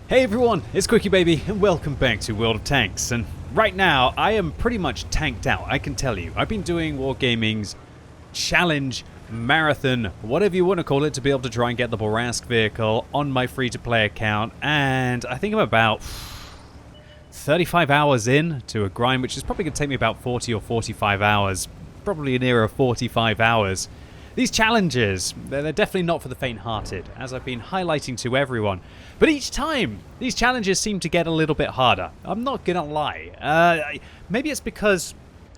Hey everyone, it's QuickyBaby and welcome back to World of Tanks. And right now, I am pretty much tanked out, I can tell you. I've been doing Wargaming's challenge, marathon, whatever you want to call it, to be able to try and get the Borask vehicle on my free-to-play account. And I think I'm about 35 hours in to a grind, which is probably going to take me about 40 or 45 hours. Probably nearer 45 hours. These challenges, they're definitely not for the faint-hearted, as I've been highlighting to everyone. But each time, these challenges seem to get a little bit harder. I'm not gonna lie. Maybe it's because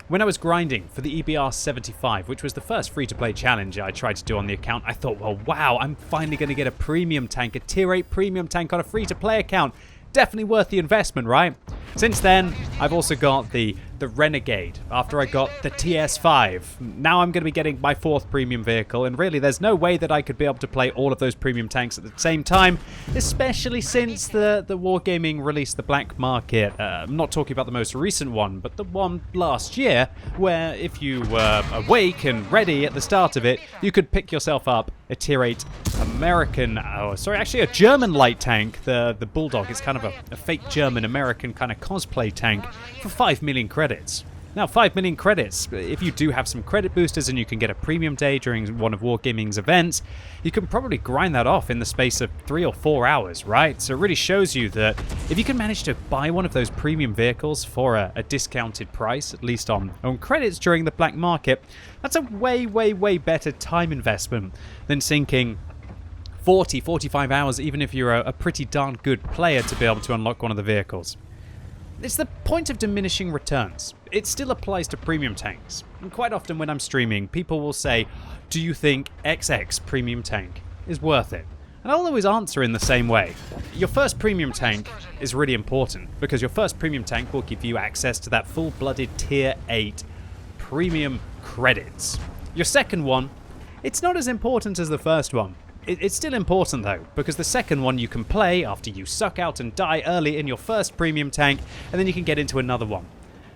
when I was grinding for the EBR 75, which was the first free-to-play challenge I tried to do on the account, I thought, well, wow, I'm finally gonna get a premium tank, a tier 8 premium tank on a free-to-play account. Definitely worth the investment, right? Since then, I've also got the Renegade, after I got the TS5. Now I'm going to be getting my 4th premium vehicle, and really there's no way that I could be able to play all of those premium tanks at the same time, especially since the Wargaming released the black market. I'm not talking about the most recent one, but the one last year, where if you were awake and ready at the start of it, you could pick yourself up a tier 8 American, actually a German light tank, the Bulldog. It's kind of a fake German American kind of cosplay tank for 5 million credits. Now, 5 million credits, if you do have some credit boosters and you can get a premium day during one of Wargaming's events, you can probably grind that off in the space of 3 or 4 hours, right? So it really shows you that if you can manage to buy one of those premium vehicles for a discounted price, at least on credits during the black market, that's a way, way, way better time investment than sinking 40, 45 hours, even if you're a pretty darn good player, to be able to unlock one of the vehicles. It's the point of diminishing returns. It still applies to premium tanks. And quite often when I'm streaming, people will say, do you think XX premium tank is worth it? And I'll always answer in the same way. Your first premium tank is really important, because your first premium tank will give you access to that full-blooded tier 8 premium credits. Your second one, it's not as important as the first one. It's still important though, because the second one you can play after you suck out and die early in your first premium tank, and then you can get into another one.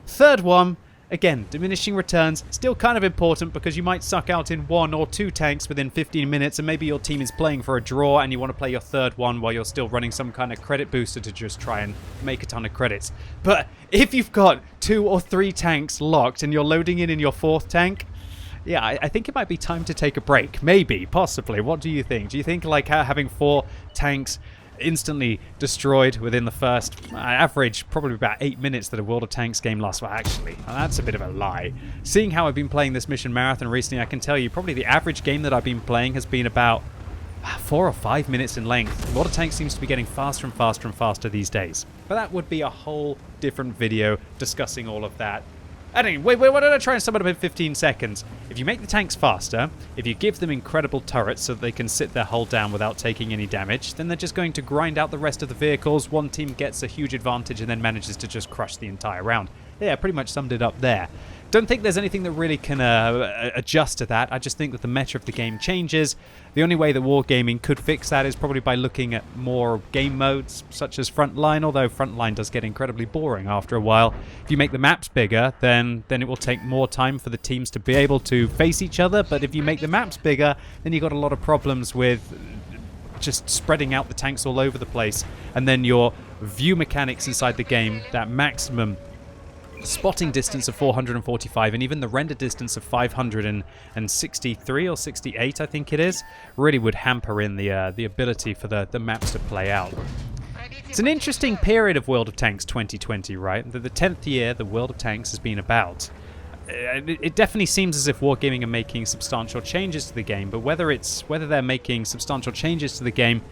Third one, again, diminishing returns, still kind of important, because you might suck out in 1 or 2 tanks within 15 minutes, and maybe your team is playing for a draw and you want to play your third one while you're still running some kind of credit booster to just try and make a ton of credits. But if you've got 2 or 3 tanks locked and you're loading in your 4th tank, yeah, I think it might be time to take a break. Maybe, possibly. What do you think? Do you think like having 4 tanks instantly destroyed within the first average, probably about 8 minutes that a World of Tanks game lasts? Well, actually, that's a bit of a lie. Seeing how I've been playing this mission marathon recently, I can tell you probably the average game that I've been playing has been about 4 or 5 minutes in length. World of Tanks seems to be getting faster and faster and faster these days. But that would be a whole different video discussing all of that. Anyway, why don't I try and sum it up in 15 seconds? If you make the tanks faster, if you give them incredible turrets so that they can sit their hull down without taking any damage, then they're just going to grind out the rest of the vehicles. One team gets a huge advantage and then manages to just crush the entire round. Yeah, pretty much summed it up there. Don't think there's anything that really can adjust to that. I just think that the meta of the game changes. The only way that Wargaming could fix that is probably by looking at more game modes, such as Frontline, although Frontline does get incredibly boring after a while. If you make the maps bigger, then it will take more time for the teams to be able to face each other, but if you make the maps bigger, then you've got a lot of problems with just spreading out the tanks all over the place, and then your view mechanics inside the game, that maximum spotting distance of 445 and even the render distance of 563 or 68, I think it is, really would hamper in the ability for the maps to play out. It's an interesting period of World of Tanks 2020, right? The 10th year the World of Tanks has been about. It definitely seems as if Wargaming are making substantial changes to the game, but whether they're making substantial changes to the game,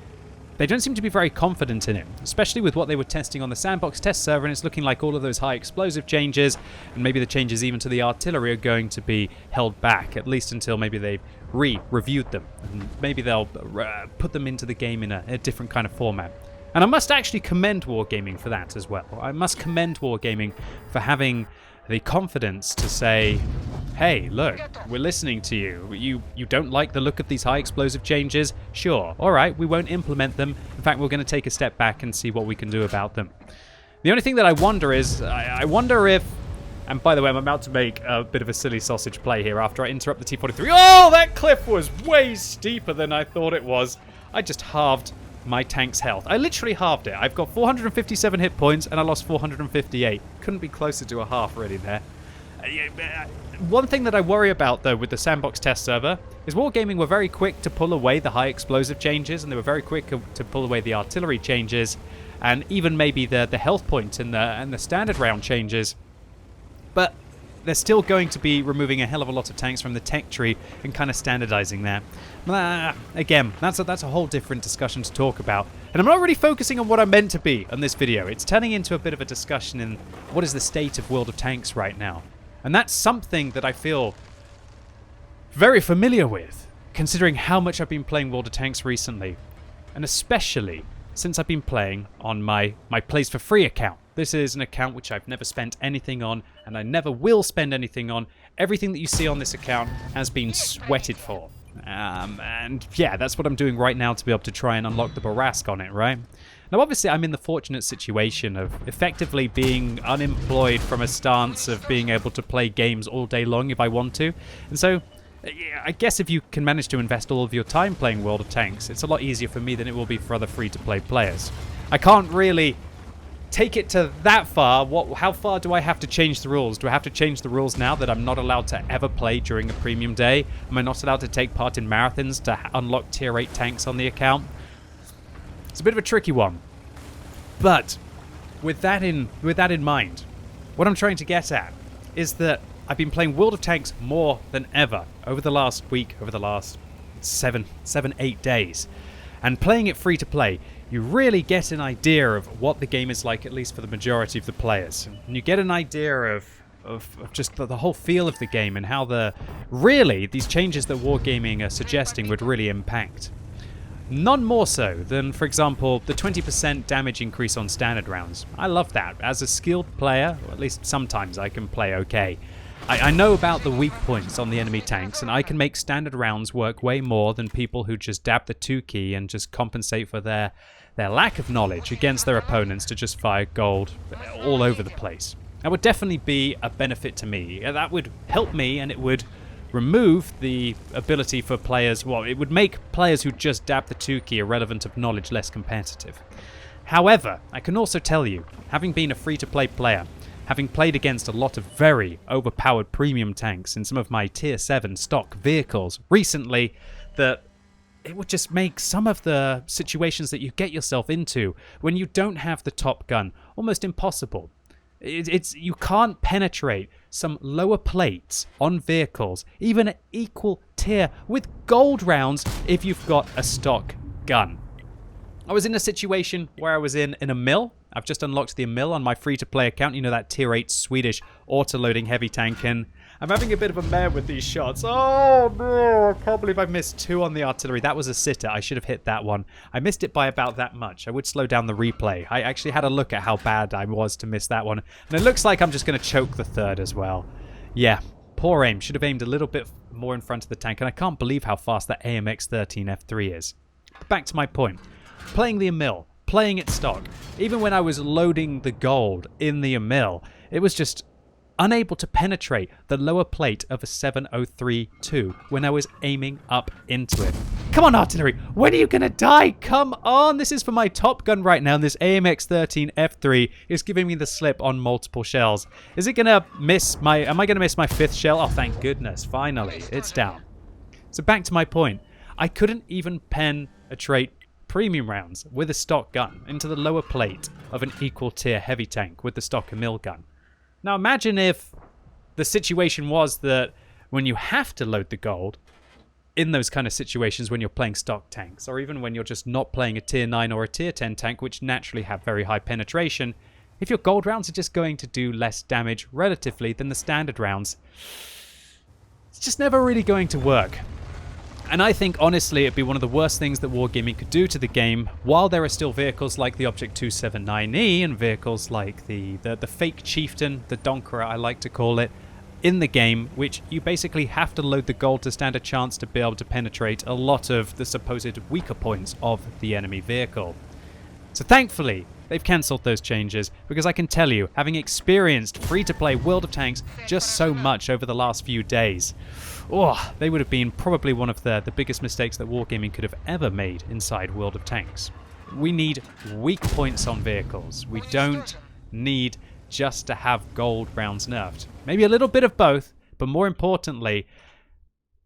they don't seem to be very confident in it, especially with what they were testing on the sandbox test server, and it's looking like all of those high explosive changes, and maybe the changes even to the artillery, are going to be held back, at least until maybe they've reviewed them, and maybe they'll put them into the game in a different kind of format. And I must actually commend Wargaming for that as well. I must commend Wargaming for having the confidence to say, hey, look, we're listening to you. You don't like the look of these high explosive changes? Sure. All right, we won't implement them. In fact, we're going to take a step back and see what we can do about them. The only thing that I wonder is, I wonder if, and by the way, I'm about to make a bit of a silly sausage play here after I interrupt the T-43. Oh, that cliff was way steeper than I thought it was. I just halved my tank's health. I literally halved it. I've got 457 hit points and I lost 458. Couldn't be closer to a half really there. One thing that I worry about, though, with the sandbox test server is Wargaming were very quick to pull away the high explosive changes, and they were very quick to pull away the artillery changes, and even maybe the health points and the standard round changes. But they're still going to be removing a hell of a lot of tanks from the tech tree and kind of standardizing that. Again, that's a whole different discussion to talk about. And I'm not really focusing on what I'm meant to be on this video. It's turning into a bit of a discussion in what is the state of World of Tanks right now. And that's something that I feel very familiar with, considering how much I've been playing World of Tanks recently. And especially since I've been playing on my Plays for Free account. This is an account which I've never spent anything on, and I never will spend anything on. Everything that you see on this account has been sweated for. And yeah, that's what I'm doing right now to be able to try and unlock the Barask on it, right? Now, obviously, I'm in the fortunate situation of effectively being unemployed from a stance of being able to play games all day long if I want to. And so, yeah, I guess if you can manage to invest all of your time playing World of Tanks, it's a lot easier for me than it will be for other free-to-play players. I can't really take it to that far. How far do I have to change the rules? Do I have to change the rules now that I'm not allowed to ever play during a premium day? Am I not allowed to take part in marathons to unlock tier 8 tanks on the account? It's a bit of a tricky one. But with that in mind, what I'm trying to get at is that I've been playing World of Tanks more than ever over the last week, over the last 8 days. And playing it free to play, you really get an idea of what the game is like, at least for the majority of the players. And you get an idea of just the whole feel of the game and how these changes that Wargaming are suggesting would really impact. None more so than, for example, the 20% damage increase on standard rounds. I love that. As a skilled player, or at least sometimes I can play okay. I know about the weak points on the enemy tanks, and I can make standard rounds work way more than people who just dab the 2 key and just compensate for their lack of knowledge against their opponents to just fire gold all over the place. That would definitely be a benefit to me. That would help me, and it would remove the ability for players, well, it would make players who just dab the 2 key irrelevant of knowledge less competitive. However, I can also tell you, having been a free-to-play player, having played against a lot of very overpowered premium tanks in some of my tier 7 stock vehicles recently, that it would just make some of the situations that you get yourself into when you don't have the top gun almost impossible. You can't penetrate some lower plates on vehicles, even at equal tier with gold rounds if you've got a stock gun. I was in a situation where I was in a mill. I've just unlocked the mill on my free-to-play account. You know, that tier 8 Swedish auto-loading heavy tank, and I'm having a bit of a mare with these shots. Oh no, I can't believe I missed 2 on the artillery. That was a sitter. I should have hit that one. I missed it by about that much. I would slow down the replay. I actually had a look at how bad I was to miss that one, and it looks like I'm just going to choke the third as well. Yeah, poor aim. Should have aimed a little bit more in front of the tank, and I can't believe how fast that AMX-13 F3 is. But back to my point. Playing the mill, playing it stock, even when I was loading the gold in the mill, it was just unable to penetrate the lower plate of a 703-2 when I was aiming up into it. Come on, artillery, when are you gonna die? Come on, this is for my top gun right now, and this AMX-13 F3 is giving me the slip on multiple shells. Is it gonna miss am I gonna miss my 5th shell? Oh, thank goodness, finally, it's down. So back to my point, I couldn't even penetrate premium rounds with a stock gun into the lower plate of an equal tier heavy tank with the stock mill gun. Now imagine if the situation was that when you have to load the gold in those kind of situations when you're playing stock tanks, or even when you're just not playing a tier 9 or a tier 10 tank, which naturally have very high penetration, if your gold rounds are just going to do less damage relatively than the standard rounds, it's just never really going to work. And I think, honestly, it'd be one of the worst things that Wargaming could do to the game, while there are still vehicles like the Object 279E and vehicles like the fake Chieftain, the Donkera I like to call it, in the game, which you basically have to load the gold to stand a chance to be able to penetrate a lot of the supposed weaker points of the enemy vehicle. So thankfully, they've cancelled those changes, because I can tell you, having experienced free-to-play World of Tanks just so much over the last few days, they would have been probably one of the biggest mistakes that Wargaming could have ever made inside World of Tanks. We need weak points on vehicles. We don't need just to have gold rounds nerfed. Maybe a little bit of both, but more importantly,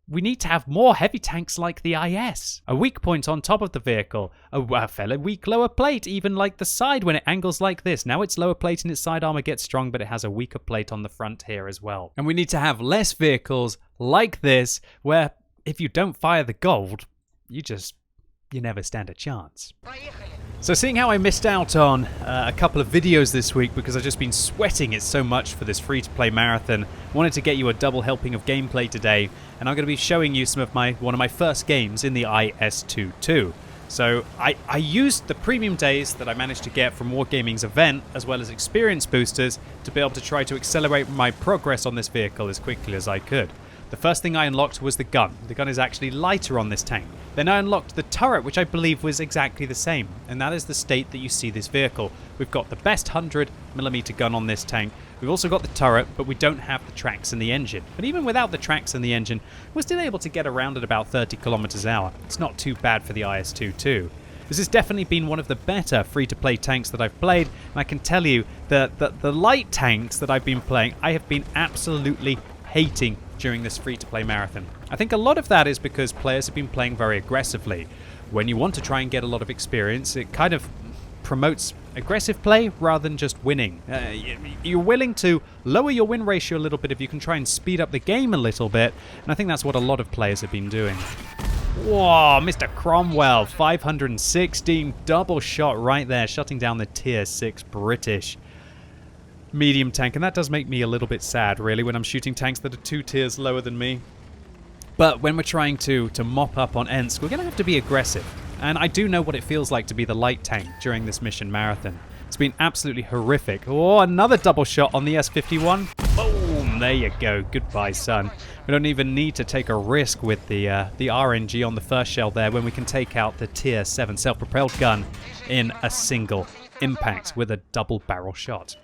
we need to have more heavy tanks like the IS. A weak point on top of the vehicle. A fairly weak lower plate, even like the side when it angles like this. Now its lower plate and its side armor gets strong, but it has a weaker plate on the front here as well. And we need to have less vehicles like this, where if you don't fire the gold, you never stand a chance. So seeing how I missed out on a couple of videos this week because I've just been sweating it so much for this free-to-play marathon, wanted to get you a double helping of gameplay today, and I'm going to be showing you some of one of my first games in the IS-22. So I used the premium days that I managed to get from Wargaming's event, as well as experience boosters, to be able to try to accelerate my progress on this vehicle as quickly as I could. The first thing I unlocked was the gun. The gun is actually lighter on this tank. Then I unlocked the turret, which I believe was exactly the same, and that is the state that you see this vehicle. We've got the best 100mm gun on this tank. We've also got the turret, but we don't have the tracks and the engine. But even without the tracks and the engine, we're still able to get around at about 30 km/h. It's not too bad for the IS-22. This has definitely been one of the better free-to-play tanks that I've played, and I can tell you that the light tanks that I've been playing, I have been absolutely hating during this free-to-play marathon. I think a lot of that is because players have been playing very aggressively. When you want to try and get a lot of experience, it kind of promotes aggressive play rather than just winning. You're willing to lower your win ratio a little bit if you can try and speed up the game a little bit, and I think that's what a lot of players have been doing. Whoa, Mr. Cromwell, 516, double shot right there, shutting down the tier 6 British medium tank, and that does make me a little bit sad, really, when I'm shooting tanks that are 2 tiers lower than me. But when we're trying to mop up on Ensk, we're going to have to be aggressive. And I do know what it feels like to be the light tank during this mission marathon. It's been absolutely horrific. Oh, another double shot on the S51. Boom, there you go. Goodbye, son. We don't even need to take a risk with the RNG on the first shell there when we can take out the tier 7 self-propelled gun in a single impact with a double barrel shot.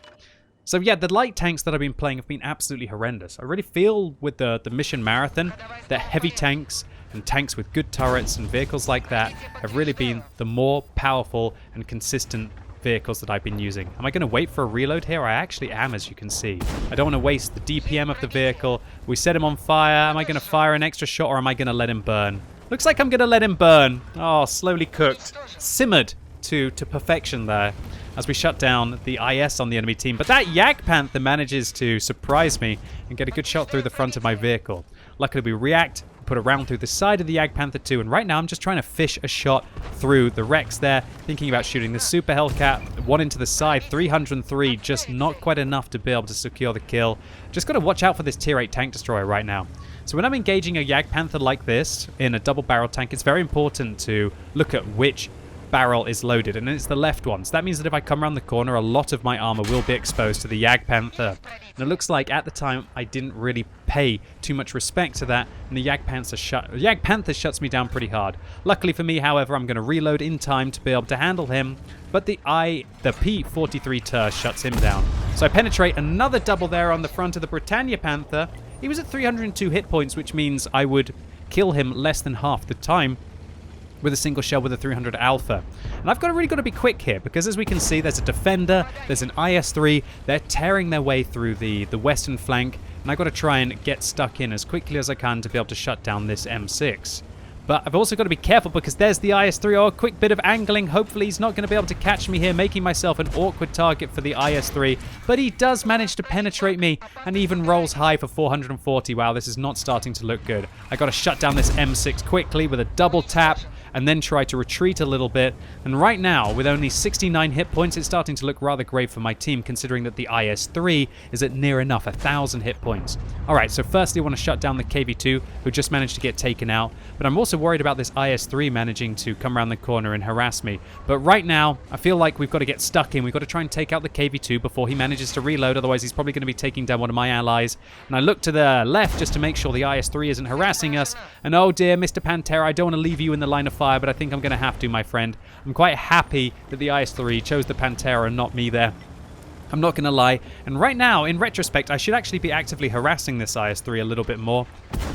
So yeah, the light tanks that I've been playing have been absolutely horrendous. I really feel with the mission marathon that heavy tanks and tanks with good turrets and vehicles like that have really been the more powerful and consistent vehicles that I've been using. Am I going to wait for a reload here? I actually am, as you can see. I don't want to waste the DPM of the vehicle. We set him on fire. Am I going to fire an extra shot or am I going to let him burn? Looks like I'm going to let him burn. Oh, slowly cooked. Simmered to perfection there as we shut down the IS on the enemy team. But that Yak Panther manages to surprise me and get a good shot through the front of my vehicle. Luckily we react, put a round through the side of the Yak Panther 2, and right now I'm just trying to fish a shot through the Rex there, thinking about shooting the Super Hellcat, one into the side, 303, just not quite enough to be able to secure the kill. Just got to watch out for this tier 8 tank destroyer right now. So when I'm engaging a Yak Panther like this in a double barrel tank, it's very important to look at which barrel is loaded, and it's the left one. So that means that if I come around the corner, a lot of my armor will be exposed to the Yak Panther. And it looks like at the time I didn't really pay too much respect to that, and the Yak Panther shuts me down pretty hard. Luckily for me, however, I'm going to reload in time to be able to handle him, but the P-43 Tur shuts him down. So I penetrate another double there on the front of the Britannia Panther. He was at 302 hit points, which means I would kill him less than half the time with a single shell with a 300 Alpha. And I've really got to be quick here, because as we can see, there's a Defender, there's an IS-3, they're tearing their way through the western flank, and I've got to try and get stuck in as quickly as I can to be able to shut down this M6. But I've also got to be careful because there's the IS-3. Oh, a quick bit of angling. Hopefully he's not going to be able to catch me here, making myself an awkward target for the IS-3. But he does manage to penetrate me and even rolls high for 440. Wow, this is not starting to look good. I got to shut down this M6 quickly with a double tap and then try to retreat a little bit. And right now, with only 69 hit points, it's starting to look rather great for my team, considering that the IS-3 is at near enough 1,000 hit points. Alright, so firstly I want to shut down the KV-2, who just managed to get taken out, but I'm also worried about this IS-3 managing to come around the corner and harass me. But right now, I feel like we've got to get stuck in. We've got to try and take out the KV-2 before he manages to reload, otherwise he's probably going to be taking down one of my allies. And I look to the left just to make sure the IS-3 isn't harassing us, and oh dear, Mr. Pantera, I don't want to leave you in the line of fire, but I think I'm going to have to, my friend. I'm quite happy that the IS-3 chose the Pantera and not me there. I'm not going to lie. And right now, in retrospect, I should actually be actively harassing this IS-3 a little bit more.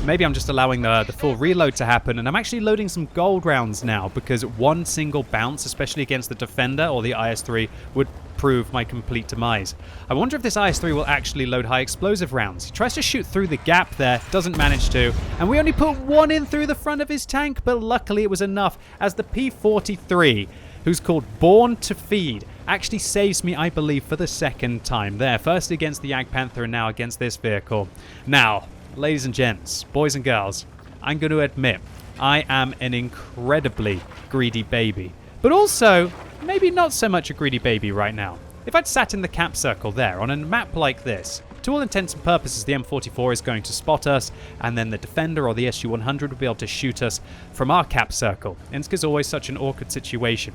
Maybe I'm just allowing the full reload to happen, and I'm actually loading some gold rounds now, because one single bounce, especially against the defender or the IS-3, would prove my complete demise. I wonder if this IS-3 will actually load high explosive rounds. He tries to shoot through the gap there, doesn't manage to, and we only put one in through the front of his tank, but luckily it was enough as the P-43, who's called Born to Feed, actually saves me, I believe, for the second time there. First against the Jagdpanther and now against this vehicle. Now, ladies and gents, boys and girls, I'm going to admit, I am an incredibly greedy baby. But also, maybe not so much a greedy baby right now. If I'd sat in the cap circle there on a map like this, to all intents and purposes, the M44 is going to spot us, and then the Defender or the SU-100 will be able to shoot us from our cap circle. And it's always such an awkward situation.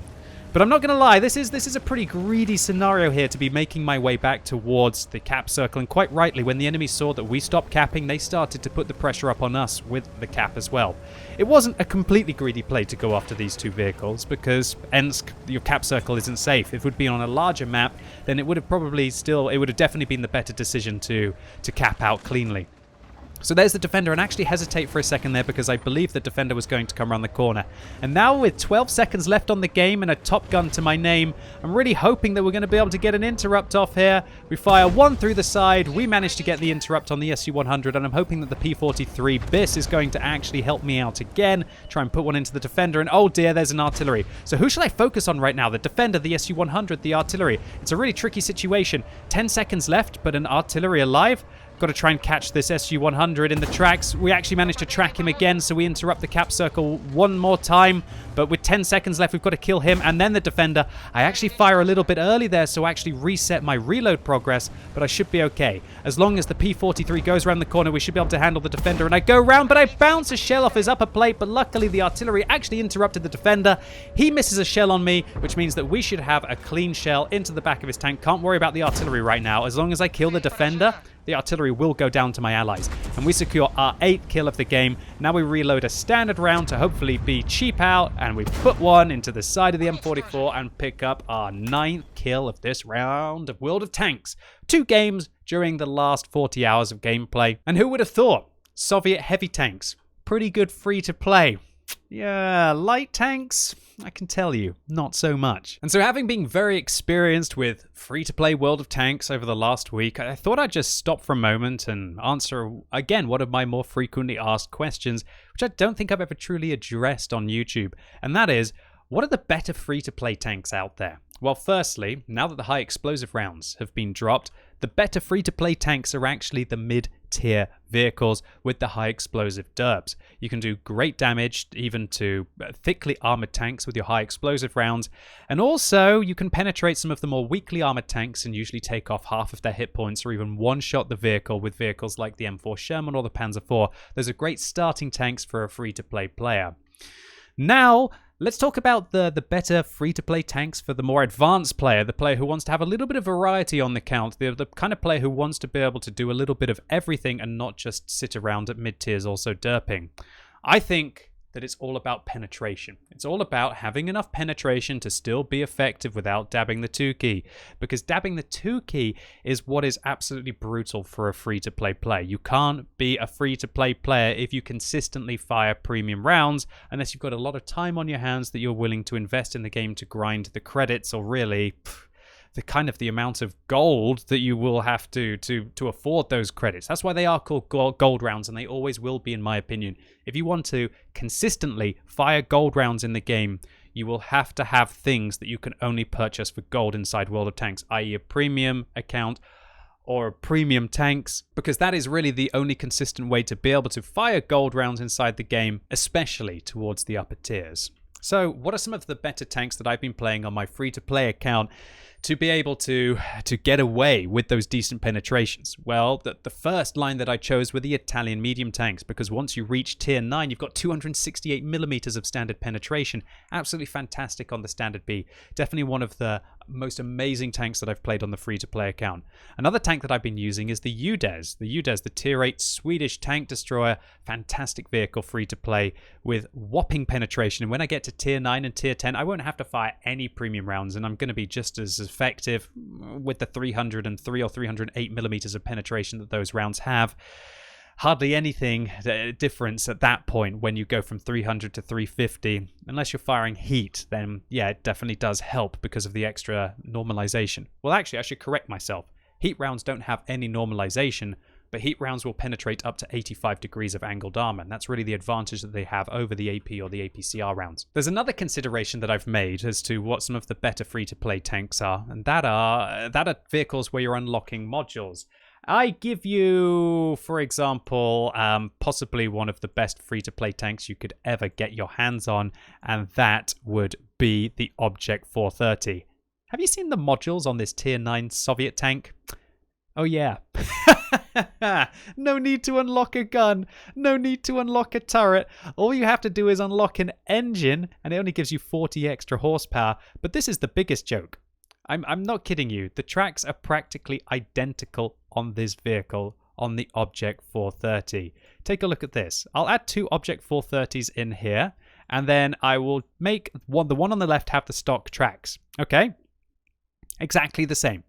But I'm not going to lie, this is a pretty greedy scenario here to be making my way back towards the cap circle. And quite rightly, when the enemy saw that we stopped capping, they started to put the pressure up on us with the cap as well. It wasn't a completely greedy play to go after these two vehicles, because Ensk, your cap circle isn't safe. If it would be on a larger map, then it would have definitely been the better decision to cap out cleanly. So there's the Defender, and I actually hesitate for a second there because I believe the Defender was going to come around the corner. And now with 12 seconds left on the game and a Top Gun to my name, I'm really hoping that we're going to be able to get an interrupt off here. We fire one through the side. We managed to get the interrupt on the SU-100, and I'm hoping that the P-43 BIS is going to actually help me out again. Try and put one into the Defender, and oh dear, there's an artillery. So who should I focus on right now? The Defender, the SU-100, the artillery. It's a really tricky situation. 10 seconds left, but an artillery alive? Got to try and catch this SU-100 in the tracks. We actually managed to track him again, so we interrupt the cap circle one more time. But with 10 seconds left, we've got to kill him and then the Defender. I actually fire a little bit early there, so I actually reset my reload progress, but I should be okay. As long as the P-43 goes around the corner, we should be able to handle the Defender. And I go around, but I bounce a shell off his upper plate, but luckily the artillery actually interrupted the Defender. He misses a shell on me, which means that we should have a clean shell into the back of his tank. Can't worry about the artillery right now. As long as I kill the Defender, the artillery will go down to my allies. And we secure our 8th kill of the game. Now we reload a standard round to hopefully be cheap out. And we put one into the side of the M44 and pick up our 9th kill of this round of World of Tanks. 2 games during the last 40 hours of gameplay. And who would have thought? Soviet heavy tanks. Pretty good free to play. Yeah, light tanks, I can tell you, not so much. And so having been very experienced with free-to-play World of Tanks over the last week, I thought I'd just stop for a moment and answer, again, one of my more frequently asked questions, which I don't think I've ever truly addressed on YouTube. And that is, what are the better free-to-play tanks out there? Well, firstly, now that the high explosive rounds have been dropped, the better free-to-play tanks are actually the mid-tier vehicles with the high explosive derbs. You can do great damage even to thickly armored tanks with your high explosive rounds, and also you can penetrate some of the more weakly armored tanks and usually take off half of their hit points or even one-shot the vehicle with vehicles like the M4 Sherman or the Panzer IV. Those are great starting tanks for a free-to-play player. Now, let's talk about the better free-to-play tanks for the more advanced player, the player who wants to have a little bit of variety on the count, the kind of player who wants to be able to do a little bit of everything and not just sit around at mid-tiers also derping. I think that it's all about penetration. It's all about having enough penetration to still be effective without dabbing the 2 key. Because dabbing the 2 key is what is absolutely brutal for a free-to-play player. You can't be a free-to-play player if you consistently fire premium rounds unless you've got a lot of time on your hands that you're willing to invest in the game to grind the credits or really the amount of gold that you will have to afford those credits. That's why they are called gold rounds, and they always will be, in my opinion. If you want to consistently fire gold rounds in the game, you will have to have things that you can only purchase for gold inside World of Tanks, i.e. a premium account or premium tanks, because that is really the only consistent way to be able to fire gold rounds inside the game, especially towards the upper tiers. So what are some of the better tanks that I've been playing on my free-to-play account to be able to get away with those decent penetrations? Well, the first line that I chose were the Italian medium tanks, because once you reach tier 9, you've got 268 millimeters of standard penetration. Absolutely fantastic on the standard B. Definitely one of the most amazing tanks that I've played on the free-to-play account. Another tank that I've been using is the UDES. The UDES, the Tier 8 Swedish tank destroyer. Fantastic vehicle, free-to-play, with whopping penetration. And when I get to Tier 9 and Tier 10, I won't have to fire any premium rounds, and I'm going to be just as effective with the 303 or 308 millimeters of penetration that those rounds have. Hardly anything difference at that point when you go from 300 to 350. Unless you're firing heat, then yeah, it definitely does help because of the extra normalization. Well, actually, I should correct myself. Heat rounds don't have any normalization, but heat rounds will penetrate up to 85 degrees of angled armor, and that's really the advantage that they have over the AP or the APCR rounds. There's another consideration that I've made as to what some of the better free-to-play tanks are, and that are vehicles where you're unlocking modules. I give you, for example, possibly one of the best free-to-play tanks you could ever get your hands on, and that would be the Object 430. Have you seen the modules on this Tier 9 Soviet tank? Oh yeah. No need to unlock a gun. No need to unlock a turret. All you have to do is unlock an engine, and it only gives you 40 extra horsepower. But this is the biggest joke. I'm not kidding you. The tracks are practically identical on this vehicle on the Object 430. Take a look at this. I'll add 2 Object 430s in here, and then I will make the one on the left have the stock tracks. Okay? Exactly the same.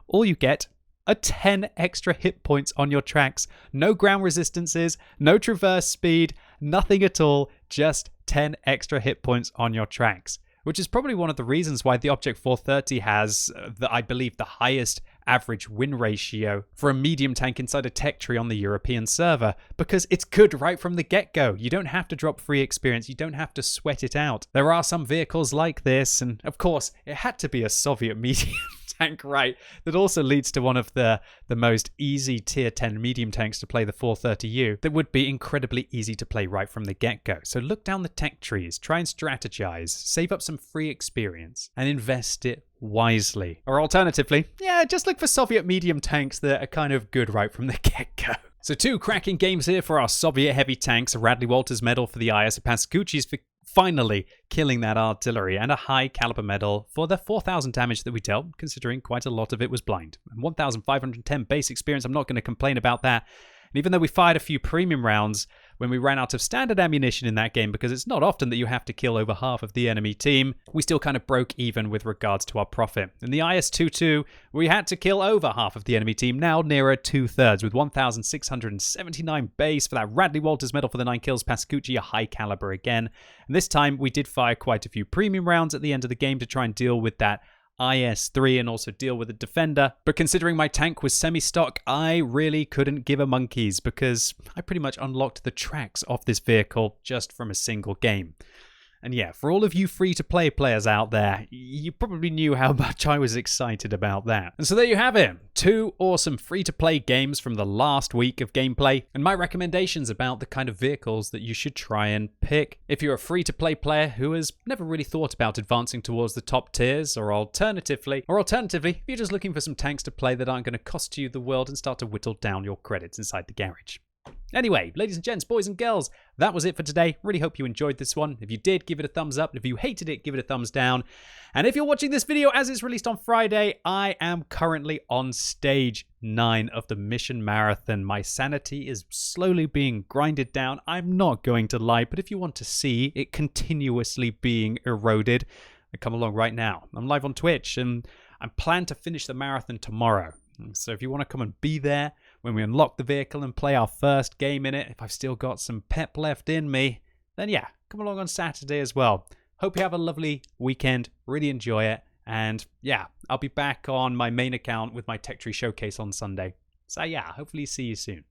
All you get are 10 extra hit points on your tracks. No ground resistances, no traverse speed, nothing at all. Just 10 extra hit points on your tracks. Which is probably one of the reasons why the Object 430 has, I believe, the highest average win ratio for a medium tank inside a tech tree on the European server, because it's good right from the get-go. You don't have to drop free experience. You don't have to sweat it out. There are some vehicles like this, and of course, it had to be a Soviet medium tank, right? That also leads to one of the most easy Tier 10 medium tanks to play, the 430U, that would be incredibly easy to play right from the get-go. So look down the tech trees, try and strategize, save up some free experience, and invest it wisely. Or alternatively, yeah, just look for Soviet medium tanks that are kind of good right from the get-go. So 2 cracking games here for our Soviet heavy tanks, a Radley Walters medal for the IS, a Pascucci's for finally killing that artillery, and a high caliber medal for the 4,000 damage that we dealt, considering quite a lot of it was blind. And 1,510 base experience, I'm not going to complain about that. And even though we fired a few premium rounds when we ran out of standard ammunition in that game, because it's not often that you have to kill over half of the enemy team, we still kind of broke even with regards to our profit. In the IS-22, we had to kill over half of the enemy team, now nearer 2/3, with 1,679 base for that Radley Walters medal for the 9 kills, Pascucci, a high caliber again. And this time, we did fire quite a few premium rounds at the end of the game to try and deal with that IS-3 and also deal with a defender. But considering my tank was semi-stock, I really couldn't give a monkeys, because I pretty much unlocked the tracks off this vehicle just from a single game. And yeah, for all of you free-to-play players out there, you probably knew how much I was excited about that. And so there you have it. 2 awesome free-to-play games from the last week of gameplay, and my recommendations about the kind of vehicles that you should try and pick. If you're a free-to-play player who has never really thought about advancing towards the top tiers, or alternatively, if you're just looking for some tanks to play that aren't going to cost you the world and start to whittle down your credits inside the garage. Anyway, ladies and gents, boys and girls, that was it for today. Really hope you enjoyed this one. If you did, give it a thumbs up. If you hated it, give it a thumbs down. And if you're watching this video as it's released on Friday, I am currently on stage 9 of the mission marathon. My sanity is slowly being grinded down. I'm not going to lie, but if you want to see it continuously being eroded, then come along right now. I'm live on Twitch, and I plan to finish the marathon tomorrow. So if you want to come and be there when we unlock the vehicle and play our first game in it, if I've still got some pep left in me, then yeah, come along on Saturday as well. Hope you have a lovely weekend, really enjoy it, and yeah, I'll be back on my main account with my Tech Tree Showcase on Sunday. So yeah, hopefully see you soon.